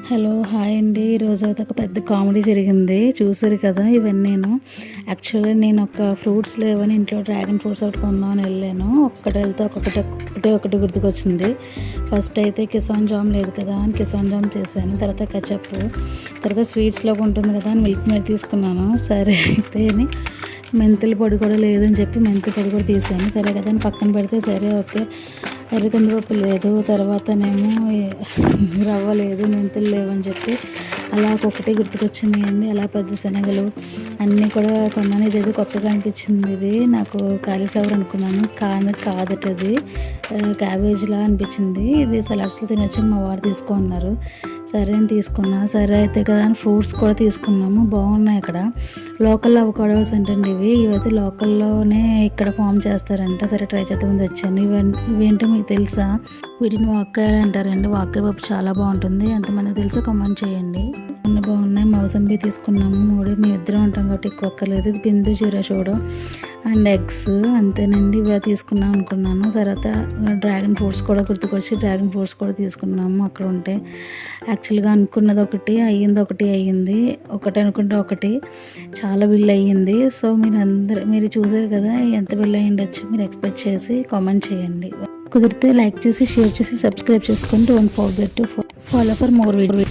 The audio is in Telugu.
హలో హాయ్ అండి. ఈరోజు అయితే ఒక పెద్ద కామెడీ జరిగింది. చూసారు కదా ఇవన్నీను. యాక్చువల్లీ నేను ఒక ఫ్రూట్స్ లేవని ఇంట్లో డ్రాగన్ ఫ్రూట్స్ ఒకటి కొందామని వెళ్ళాను. ఒక్కటి వెళ్తే ఒకటి గుర్తుకొచ్చింది. ఫస్ట్ అయితే కిసాన్ జామ్ లేదు కదా అని కిసాన్ జామ్ చేశాను. తర్వాత కచప్, తర్వాత స్వీట్స్లోకి ఉంటుంది కదా అని మిల్క్ మేడ్ తీసుకున్నాను. సరే అయితే మెంతుల పొడి కూడా లేదని చెప్పి మెంతుల పొడి కూడా తీసాను. సరే కదా అని పక్కన పెడితే సరే ఓకే ఎర్రకందిపప్పు లేదు, తర్వాతనేమో రవ్వ లేదు, మెంతులు లేవని చెప్పి అలా ఒక్కొక్కటి గుర్తుకొచ్చినాయండి. అలా పెద్ద శనగలు అన్నీ కూడా కొన్నాను. ఇదేదో కొత్తగా అనిపించింది. ఇది నాకు కాలీఫ్లవర్ అనుకున్నాను, కాదట అది క్యాబేజ్లా అనిపించింది. ఇది సలాడ్స్లో తినొచ్చు మా వారు తీసుకున్నారు. సరే అని తీసుకున్నా. సరే అయితే కదా అని ఫ్రూట్స్ కూడా తీసుకున్నాము. బాగున్నాయి. అక్కడ లోకల్ అవకాడోస్ అంటండి. ఇవైతే లోకల్లోనే ఇక్కడ ఫామ్ చేస్తారంట. సరే ట్రై చేద్దామని వచ్చాను. ఇవేంటో మీకు తెలుసా? వీటిని వాక్కాయలు అంటారండి. వాక్కాయ పప్పు చాలా బాగుంటుంది. ఎంతమందికి తెలుసో కామెంట్ చేయండి. అన్నీ బాగున్నాయి. మౌసంబి తీసుకున్నాము. మేము ఇద్దరం ఉంటాం కాబట్టి ఎక్కువ ఒక్కర్లేదు. ఇది బిందు జీరా చూడు అండ్ ఎగ్స్ అంతేనండి. ఇవి తీసుకున్నాం అనుకున్నాను. తర్వాత డ్రాగన్ ఫ్రూట్స్ కూడా గుర్తుకొచ్చి డ్రాగన్ ఫ్రూట్స్ కూడా తీసుకున్నాము. అక్కడ ఉంటే యాక్చువల్గా అనుకున్నది ఒకటి అయ్యింది. ఒకటి అనుకుంటే ఒకటి చాలా బిల్ అయ్యింది. సో మీరు చూసారు కదా ఎంత బిల్ అయ్యి ఉండొచ్చు. మీరు ఎక్స్పెక్ట్ చేసి కామెంట్ చేయండి. కుదిరితే లైక్ చేసి షేర్ చేసి సబ్స్క్రైబ్ చేసుకోండి. Don't forget to follow for more video.